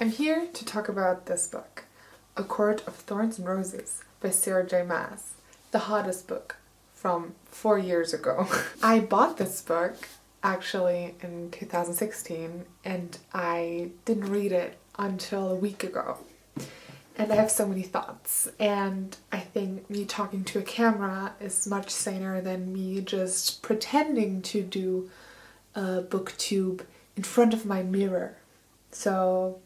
I'm here to talk about this book, A Court of Thorns and Roses by Sarah J. Maas, the hottest book from 4 years ago. I bought this book actually in 2016 and I didn't read it until a week ago. And I have so many thoughts, and I think me talking to a camera is much saner than me just pretending to do a booktube in front of my mirror. So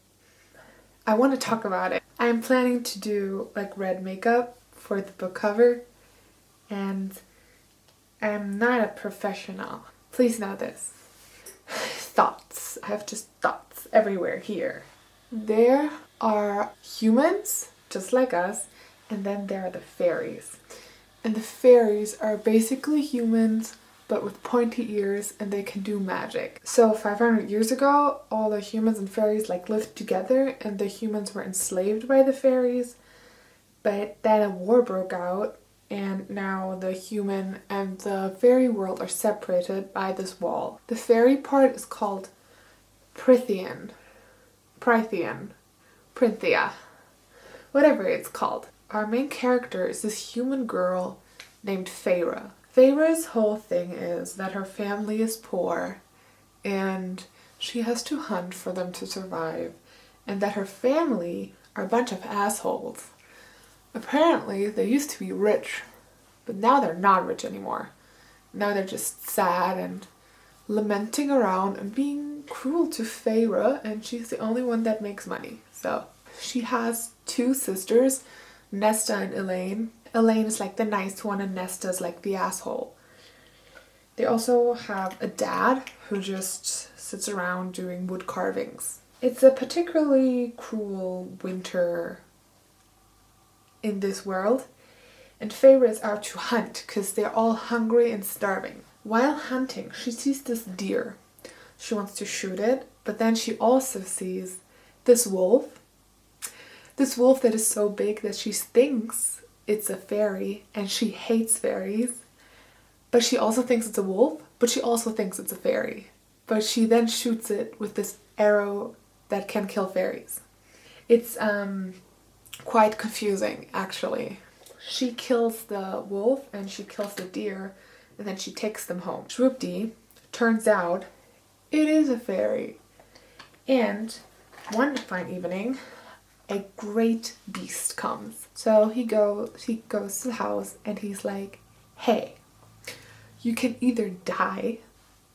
I want to talk about it. I'm planning to do like red makeup for the book cover, and I'm not a professional. Please know this. Thoughts. I have just thoughts everywhere here. There are humans, just like us, and then there are the fairies. And the fairies are basically humans, but with pointy ears, and they can do magic. So 500 years ago, all the humans and fairies lived together, and the humans were enslaved by the fairies. But then a war broke out, and now the human and the fairy world are separated by this wall. The fairy part is called Prythian, Prynthia, whatever it's called. Our main character is this human girl named Feyre. Feyre's whole thing is that her family is poor and she has to hunt for them to survive, and that her family are a bunch of assholes. Apparently they used to be rich, but now they're not rich anymore. Now they're just sad and lamenting around and being cruel to Feyre, and she's the only one that makes money. So she has two sisters, Nesta and Elaine. Elaine is like the nice one and Nesta is like the asshole. They also have a dad who just sits around doing wood carvings. It's a particularly cruel winter in this world, and Feyre is out to hunt because they're all hungry and starving. While hunting, she sees this deer. She wants to shoot it, but then she also sees this wolf. This wolf that is so big that she thinks it's a fairy, and she hates fairies. But she also thinks it's a wolf, but she also thinks it's a fairy. But she then shoots it with this arrow that can kill fairies. It's quite confusing, actually. She kills the wolf and she kills the deer, and then she takes them home. Shwoop-dee, turns out it is a fairy. And one fine evening, a great beast comes. So he goes to the house and he's like, hey, you can either die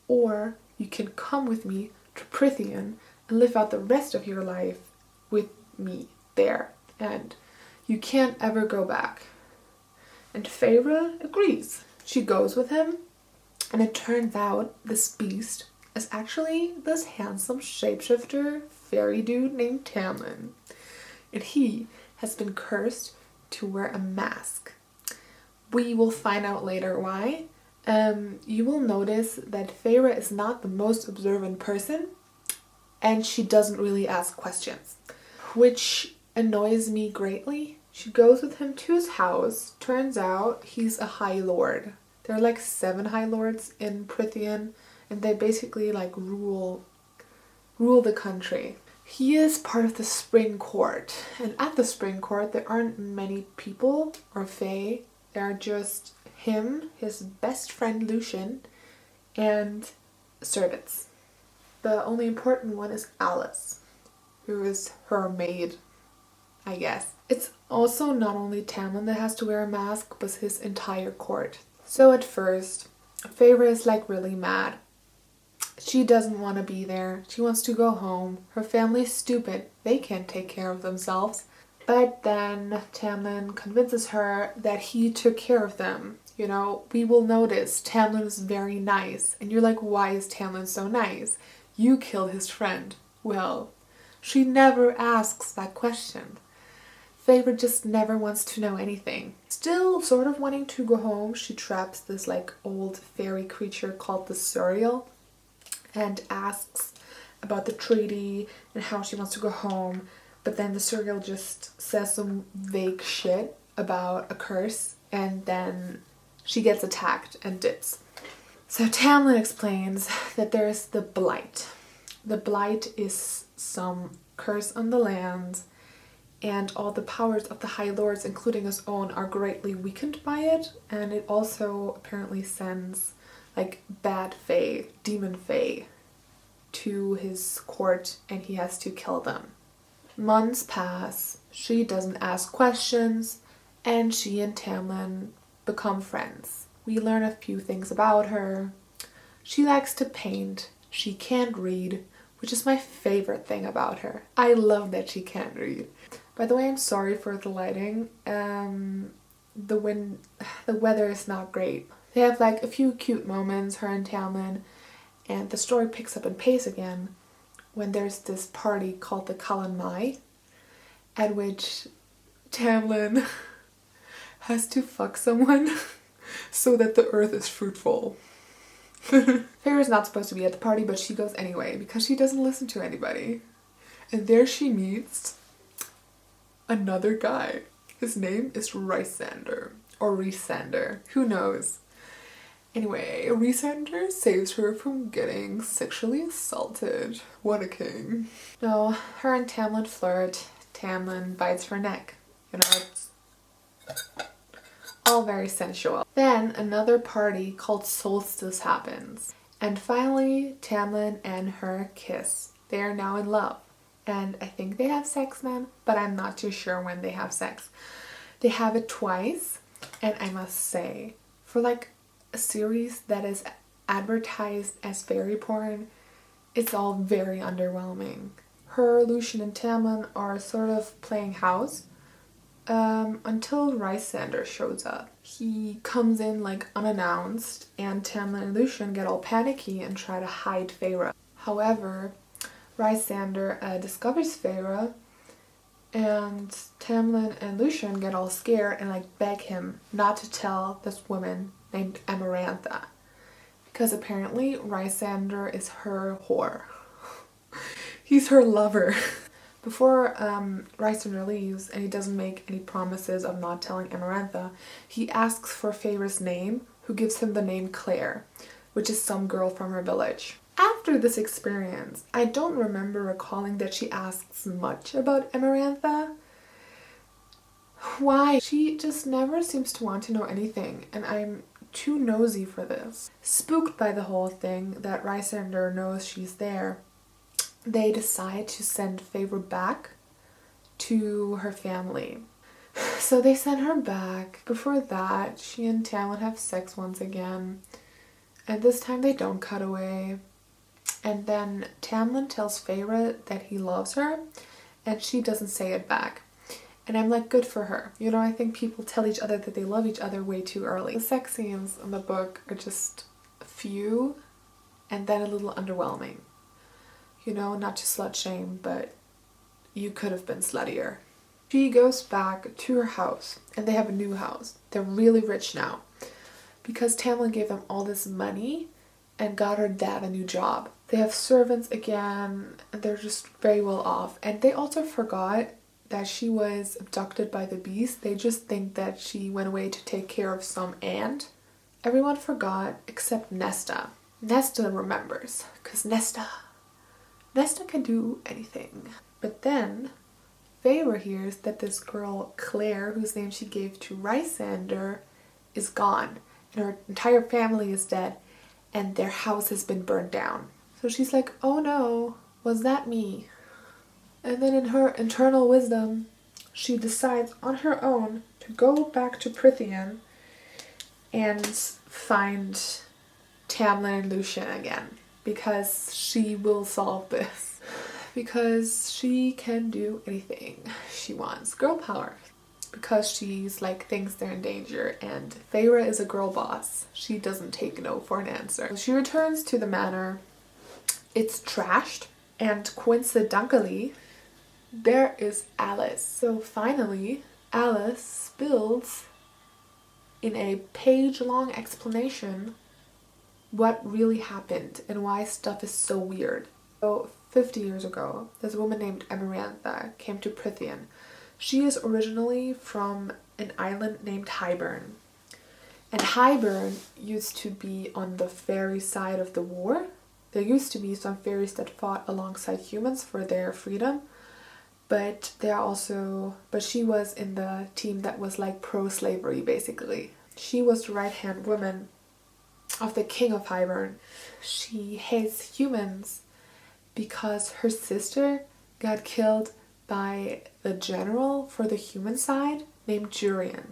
or you can come with me to Prythian and live out the rest of your life with me there. And you can't ever go back. And Feyre agrees. She goes with him, and it turns out this beast is actually this handsome shapeshifter fairy dude named Tamlin. And he has been cursed to wear a mask. We will find out later why. You will notice that Feyre is not the most observant person, and she doesn't really ask questions, which annoys me greatly. She goes with him to his house. Turns out he's a High Lord. There are like 7 High Lords in Prythian, and they basically rule the country. He is part of the Spring Court, and at the Spring Court there aren't many people or fae. There are just him, his best friend Lucien, and servants. The only important one is Alice, who is her maid, I guess. It's also not only Tamlin that has to wear a mask, but his entire court. So at first, Feyre is really mad. She doesn't want to be there. She wants to go home. Her family's stupid. They can't take care of themselves. But then Tamlin convinces her that he took care of them. You know, we will notice Tamlin is very nice. And you're like, why is Tamlin so nice? You killed his friend. Well, she never asks that question. Feyre just never wants to know anything. Still sort of wanting to go home, she traps this old fairy creature called the Suriel and asks about the treaty and how she wants to go home. But then the Suriel just says some vague shit about a curse, and then she gets attacked and dips. So Tamlin explains that there's the Blight. The Blight is some curse on the land, and all the powers of the High Lords, including his own, are greatly weakened by it. And it also apparently sends like bad fae, demon fae, to his court, and he has to kill them. Months pass, she doesn't ask questions, and she and Tamlin become friends. We learn a few things about her. She likes to paint, she can't read, which is my favorite thing about her. I love that she can't read. By the way, I'm sorry for the lighting. The weather is not great. They have like a few cute moments, her and Tamlin, and the story picks up in pace again when there's this party called the Cullen Mai, at which Tamlin has to fuck someone so that the earth is fruitful. Feyre's not supposed to be at the party, but she goes anyway because she doesn't listen to anybody. And there she meets another guy. His name is Rhysander, or Rhysander, who knows. Anyway, Rhysander saves her from getting sexually assaulted. What a king. No, her and Tamlin flirt. Tamlin bites her neck. You know, it's all very sensual. Then another party called Solstice happens. And finally, Tamlin and her kiss. They are now in love. And I think they have sex then, but I'm not too sure when they have sex. They have it twice, and I must say, for like a series that is advertised as fairy porn, it's all very underwhelming. Her, Lucian, and Tamlin are sort of playing house until Rhysander shows up. He comes in like unannounced, and Tamlin and Lucian get all panicky and try to hide Feyre. However, Rhysander discovers Feyre, and Tamlin and Lucian get all scared and like beg him not to tell this woman named Amarantha, because apparently Rhysander is her whore. He's her lover. Before Rhysander leaves, and he doesn't make any promises of not telling Amarantha, he asks for Feyre's name, who gives him the name Claire, which is some girl from her village. After this experience, I don't remember recalling that she asks much about Amarantha. Why? She just never seems to want to know anything, and I'm too nosy for this. Spooked by the whole thing, that Rhysander knows she's there, they decide to send Feyre back to her family. So they send her back. Before that, she and Tamlin have sex once again, and this time they don't cut away. And then Tamlin tells Feyre that he loves her, and she doesn't say it back. And I'm like, good for her. You know, I think people tell each other that they love each other way too early. The sex scenes in the book are just few and then a little underwhelming. You know, not to slut shame, but you could have been sluttier. She goes back to her house, and they have a new house. They're really rich now because Tamlin gave them all this money and got her dad a new job. They have servants again, and they're just very well off. And they also forgot that she was abducted by the beast. They just think that she went away to take care of some aunt. Everyone forgot except Nesta. Nesta remembers, because Nesta can do anything. But then Feyre hears that this girl Claire, whose name she gave to Rhysander, is gone, and her entire family is dead, and their house has been burned down. So she's like, oh no, was that me? And then in her internal wisdom, she decides on her own to go back to Prythian and find Tamlin and Lucian again, because she will solve this. Because she can do anything she wants. Girl power. Because she's like, thinks they're in danger, and Feyre is a girl boss. She doesn't take no for an answer. She returns to the manor. It's trashed, and coincidentally, there is Alice. So finally, Alice spills in a page-long explanation what really happened and why stuff is so weird. So 50 years ago, this woman named Amarantha came to Prythian. She is originally from an island named Hybern. And Hybern used to be on the fairy side of the war. There used to be some fairies that fought alongside humans for their freedom, but she was in the team that was like pro-slavery basically. She was the right-hand woman of the king of Hybern. She hates humans because her sister got killed by the general for the human side named Jurian.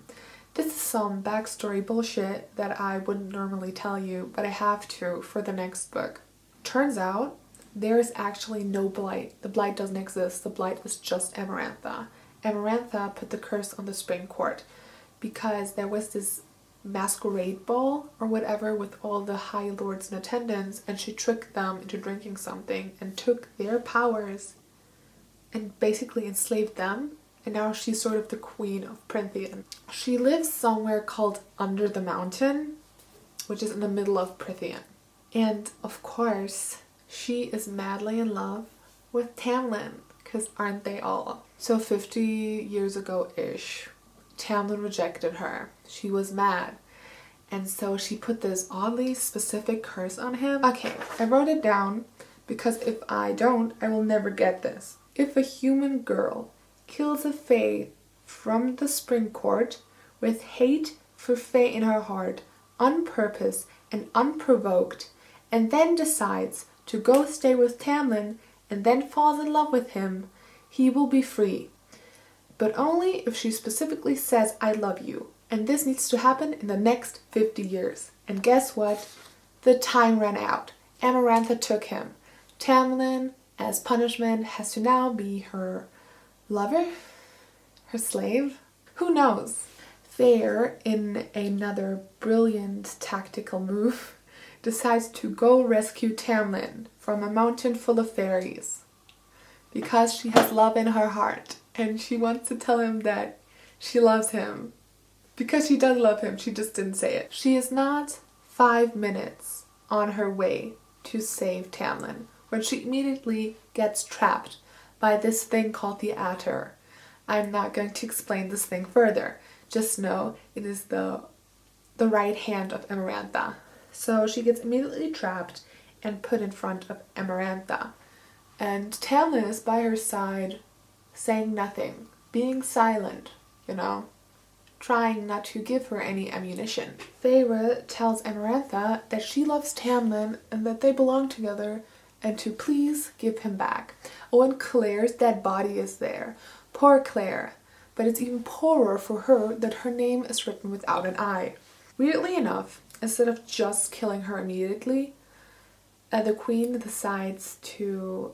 This is some backstory bullshit that I wouldn't normally tell you, but I have to for the next book. Turns out there is actually no blight. The blight doesn't exist. The blight was just Amarantha. Amarantha put the curse on the spring court because there was this masquerade ball or whatever with all the high lords in attendance, and she tricked them into drinking something and took their powers and basically enslaved them, and now she's sort of the queen of Prythian. She lives somewhere called Under the Mountain, which is in the middle of Prythian. And of course she is madly in love with Tamlin, because aren't they all? So 50 years ago-ish, Tamlin rejected her. She was mad. And so she put this oddly specific curse on him. Okay, I wrote it down because if I don't, I will never get this. If a human girl kills a fae from the spring court with hate for fae in her heart, on purpose and unprovoked, and then decides to go stay with Tamlin and then falls in love with him, he will be free. But only if she specifically says, I love you. And this needs to happen in the next 50 years. And guess what? The time ran out. Amarantha took him. Tamlin, as punishment, has to now be her lover? Her slave? Who knows? Fair, in another brilliant tactical move, decides to go rescue Tamlin from a mountain full of fairies. Because she has love in her heart. And she wants to tell him that she loves him. Because she does love him, she just didn't say it. She is not 5 minutes on her way to save Tamlin when she immediately gets trapped by this thing called the Atter. I'm not going to explain this thing further. Just know it is the right hand of Amarantha. So she gets immediately trapped and put in front of Amarantha. And Tamlin is by her side, saying nothing, being silent, trying not to give her any ammunition. Feyre tells Amarantha that she loves Tamlin and that they belong together and to please give him back. Oh, and Claire's dead body is there. Poor Claire. But it's even poorer for her that her name is written without an I. Weirdly enough, instead of just killing her immediately, the queen decides to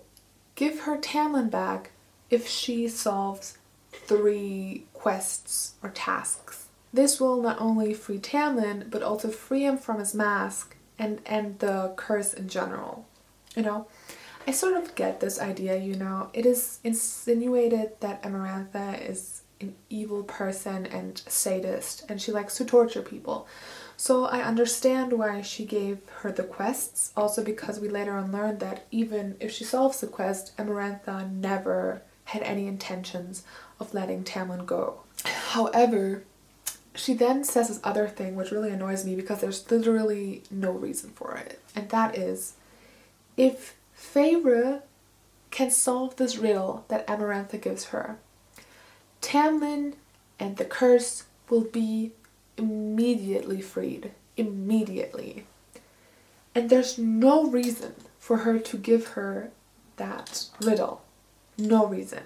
give her Tamlin back if she solves 3 quests or tasks. This will not only free Tamlin, but also free him from his mask and end the curse in general. I sort of get this idea, It is insinuated that Amarantha is an evil person and sadist, and she likes to torture people. So I understand why she gave her the quests, also because we later on learned that even if she solves the quest, Amarantha never had any intentions of letting Tamlin go. However, she then says this other thing which really annoys me because there's literally no reason for it. And that is, if Feyre can solve this riddle that Amarantha gives her, Tamlin and the curse will be immediately freed. Immediately. And there's no reason for her to give her that riddle. No reason.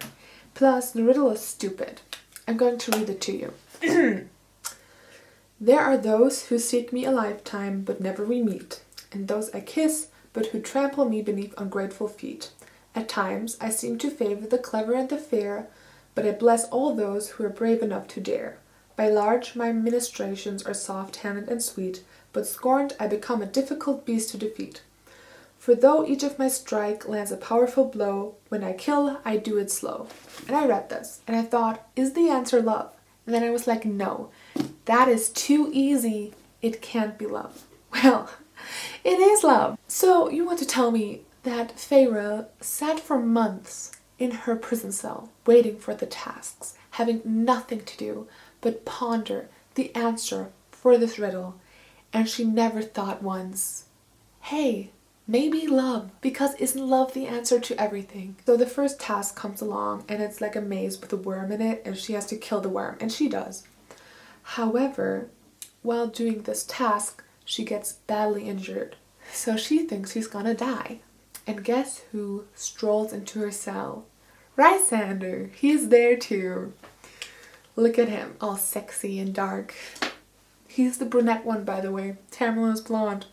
Plus, the riddle is stupid. I'm going to read it to you. There are those who seek me a lifetime but never we meet, and those I kiss but who trample me beneath ungrateful feet. At times I seem to favor the clever and the fair, but I bless all those who are brave enough to dare. By large my ministrations are soft-handed and sweet, but scorned I become a difficult beast to defeat. For though each of my strike lands a powerful blow, when I kill, I do it slow. And I read this, and I thought, is the answer love? And then I was like, no, that is too easy. It can't be love. Well, it is love. So you want to tell me that Feyre sat for months in her prison cell, waiting for the tasks, having nothing to do but ponder the answer for this riddle, and she never thought once, hey, Maybe love, because isn't love the answer to everything? So the first task comes along and it's like a maze with a worm in it and she has to kill the worm, and she does. However, while doing this task, she gets badly injured. So she thinks she's gonna die. And guess who strolls into her cell? Rhysander. He's there too. Look at him, all sexy and dark. He's the brunette one, by the way. Tamlin is blonde.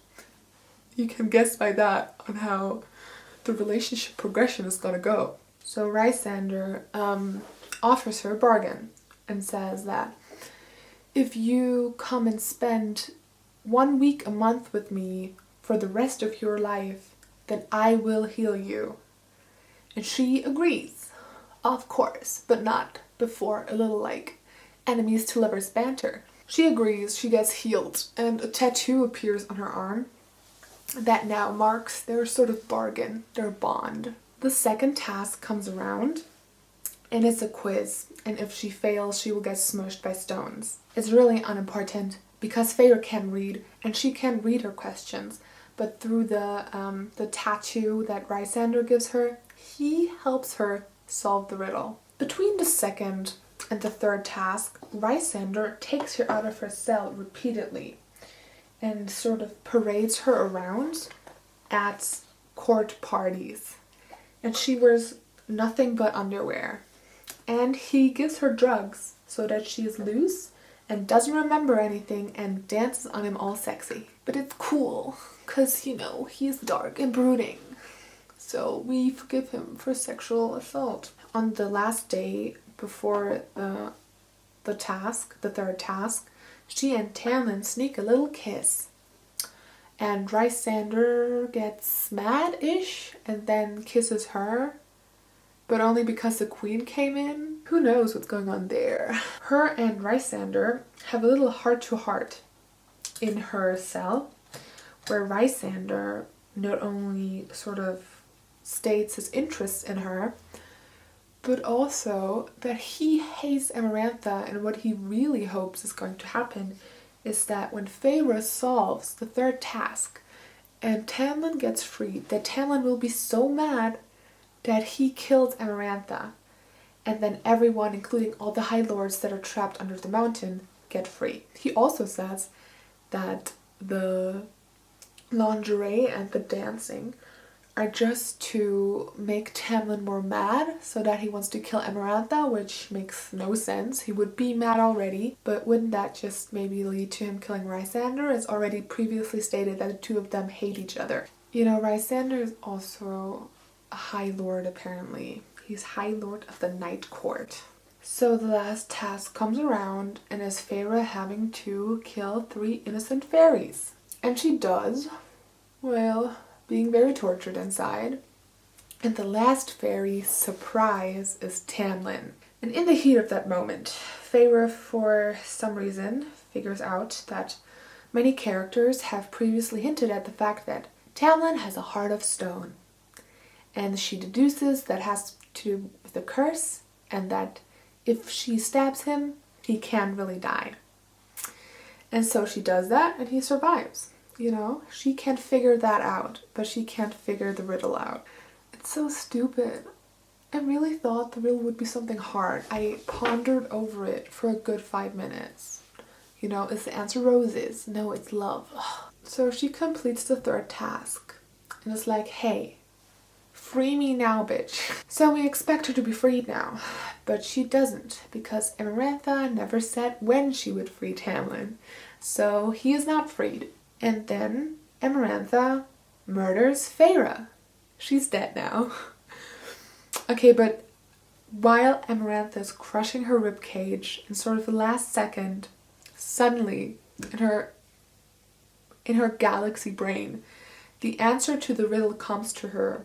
You can guess by that on how the relationship progression is gonna go. So Rhysander offers her a bargain and says that if you come and spend 1 week a month with me for the rest of your life, then I will heal you. And she agrees, of course, but not before a little like enemies to lovers banter. She agrees, she gets healed, and a tattoo appears on her arm that now marks their sort of bargain, their bond. The second task comes around and it's a quiz, and if she fails she will get smushed by stones. It's really unimportant because Feyre can read and she can read her questions, but through the tattoo that Rhysander gives her, he helps her solve the riddle. Between the second and the third task, Rhysander takes her out of her cell repeatedly and sort of parades her around at court parties. And she wears nothing but underwear. And he gives her drugs so that she's loose and doesn't remember anything and dances on him all sexy. But it's cool, because, you know, he's dark and brooding. So we forgive him for sexual assault. On the last day before the third task, she and Tamlin sneak a little kiss. And Rhysander gets mad-ish and then kisses her. But only because the queen came in. Who knows what's going on there. Her and Rhysander have a little heart-to-heart in her cell, where Rhysander not only sort of states his interest in her, but also that he hates Amarantha, and what he really hopes is going to happen is that when Feyre solves the third task and Tamlin gets freed, that Tamlin will be so mad that he kills Amarantha, and then everyone, including all the High Lords that are trapped under the mountain, get free. He also says that the lingerie and the dancing are just to make Tamlin more mad, so that he wants to kill Amarantha, which makes no sense. He would be mad already, but wouldn't that just maybe lead to him killing Rhysander? It's already previously stated that the two of them hate each other. You know, Rhysander is also a High Lord, apparently. He's High Lord of the Night Court. So the last task comes around and is Feyre having to kill 3 innocent fairies. And she does, well, being very tortured inside. And the last fairy, surprise, is Tamlin. And in the heat of that moment, Feyre, for some reason, figures out that many characters have previously hinted at the fact that Tamlin has a heart of stone. And she deduces that has to do with the curse, and that if she stabs him, he can't really die. And so she does that, and he survives. You know, she can figure that out, but she can't figure the riddle out. It's so stupid. I really thought the riddle would be something hard. I pondered over it for a good 5 minutes. You know, is the answer roses? No, it's love. So she completes the third task, and it's like, hey, free me now, bitch. So we expect her to be freed now, but she doesn't, because Amarantha never said when she would free Tamlin. So he is not freed. And then Amarantha murders Feyre. She's dead now. Okay, but while Amarantha is crushing her ribcage, in sort of the last second, suddenly in her galaxy brain, the answer to the riddle comes to her.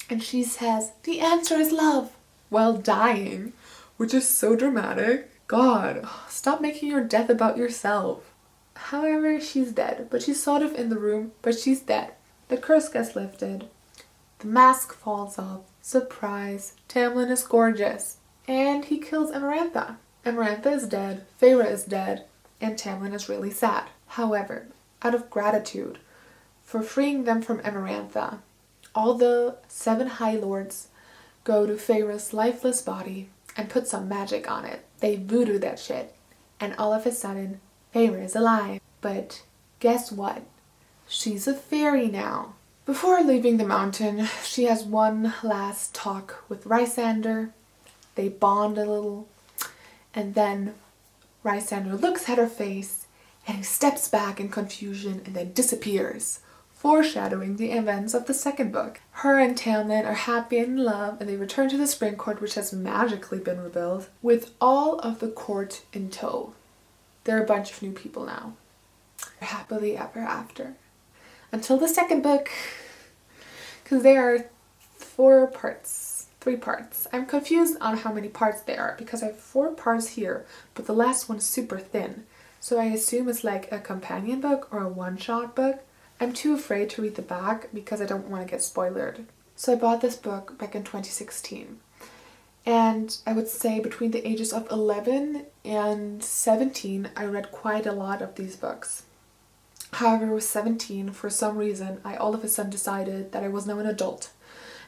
And she says, the answer is love, while dying, which is so dramatic. God, stop making your death about yourself. However, she's dead, but she's sort of in the room, but she's dead. The curse gets lifted. The mask falls off. Surprise, Tamlin is gorgeous. And he kills Amarantha. Amarantha is dead, Feyre is dead, and Tamlin is really sad. However, out of gratitude for freeing them from Amarantha. All the 7 High Lords go to Feyre's lifeless body and put some magic on it. They voodoo that shit. And all of a sudden, Feyre is alive. But guess what? She's a fairy now. Before leaving the mountain, she has one last talk with Rhysander. They bond a little. And then Rhysander looks at her face and he steps back in confusion and then disappears, foreshadowing the events of the second book. Her and Tamlin are happy and in love, and they return to the Spring Court, which has magically been rebuilt, with all of the court in tow. They're a bunch of new people now. Happily ever after. Until the second book, because there are 3 parts. I'm confused on how many parts there are, because I have 4 parts here, but the last one is super thin. So I assume it's like a companion book or a one-shot book. I'm too afraid to read the back because I don't want to get spoilered. So I bought this book back in 2016. And I would say between the ages of 11 and 17, I read quite a lot of these books. However, with 17, for some reason, I all of a sudden decided that I was now an adult.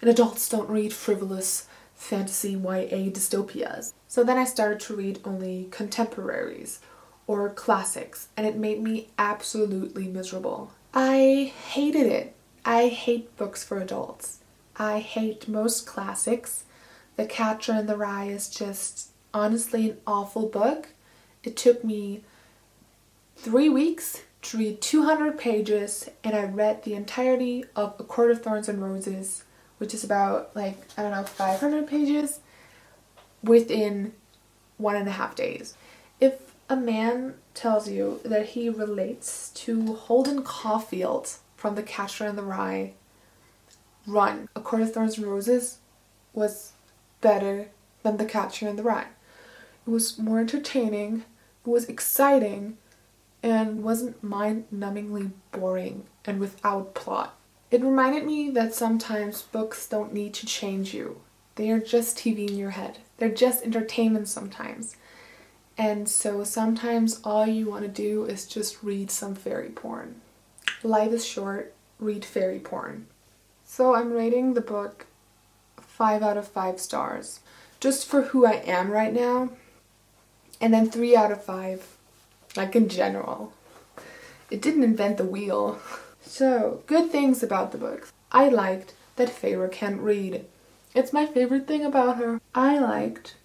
And adults don't read frivolous fantasy YA dystopias. So then I started to read only contemporaries or classics, and it made me absolutely miserable. I hated it. I hate books for adults. I hate most classics. The Catcher in the Rye is just honestly an awful book. It took me 3 weeks to read 200 pages, and I read the entirety of A Court of Thorns and Roses, which is about 500 pages, within 1.5 days. If a man tells you that he relates to Holden Caulfield from The Catcher in the Rye, run. A Court of Thorns and Roses was better than The Catcher in the Rye. It was more entertaining, it was exciting, and wasn't mind-numbingly boring and without plot. It reminded me that sometimes books don't need to change you. They are just TV in your head. They're just entertainment sometimes. And so sometimes all you want to do is just read some fairy porn. Life is short, read fairy porn. So I'm rating the book 5 out of 5 stars, just for who I am right now, and then 3 out of 5, like in general. It didn't invent the wheel. So, good things about the book. I liked that Feyre can't read. It's my favorite thing about her. I liked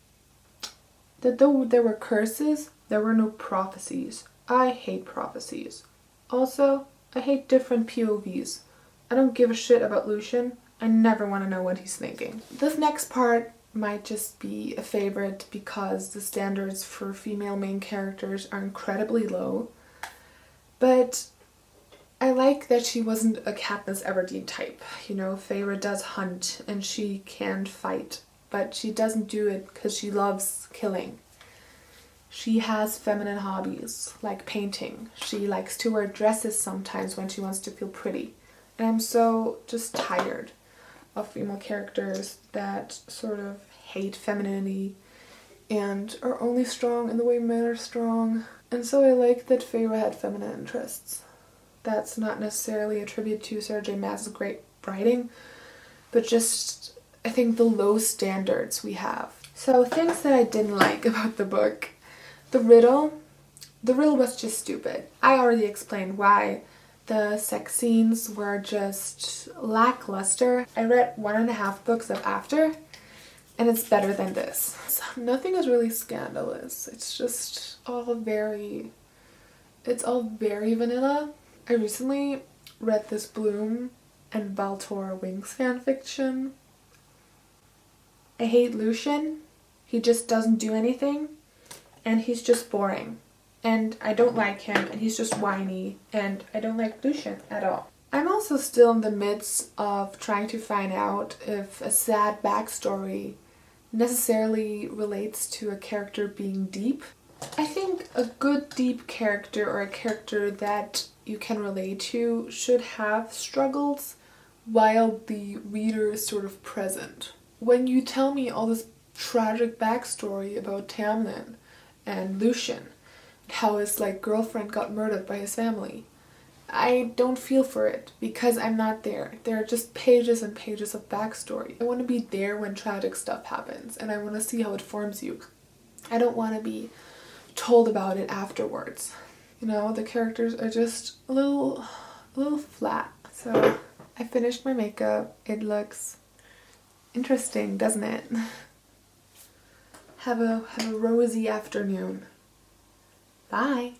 that though there were curses, there were no prophecies. I hate prophecies. Also, I hate different POVs. I don't give a shit about Lucian. I never want to know what he's thinking. This next part might just be a favorite because the standards for female main characters are incredibly low. But I like that she wasn't a Katniss Everdeen type. You know, Feyre does hunt and she can fight, but she doesn't do it because she loves killing. She has feminine hobbies, like painting. She likes to wear dresses sometimes when she wants to feel pretty. And I'm so just tired of female characters that sort of hate femininity and are only strong in the way men are strong. And so I like that Feyre had feminine interests. That's not necessarily a tribute to Sarah J. Maas's great writing, but just, I think, the low standards we have. So things that I didn't like about the book. The riddle was just stupid. I already explained why. The sex scenes were just lackluster. I read 1.5 books of After, and it's better than this. So nothing is really scandalous. It's just all very vanilla. I recently read this Bloom and Baltor Wings fanfiction. I hate Lucian. He just doesn't do anything, and he's just boring. And I don't like him, and he's just whiny, and I don't like Lucian at all. I'm also still in the midst of trying to find out if a sad backstory necessarily relates to a character being deep. I think a good deep character, or a character that you can relate to, should have struggles while the reader is sort of present. When you tell me all this tragic backstory about Tamlin and Lucian, how his girlfriend got murdered by his family, I don't feel for it because I'm not there. There are just pages and pages of backstory. I want to be there when tragic stuff happens, and I want to see how it forms you. I don't want to be told about it afterwards. You know, the characters are just a little flat. So I finished my makeup. It looks interesting, doesn't it? Have a rosy afternoon. Bye.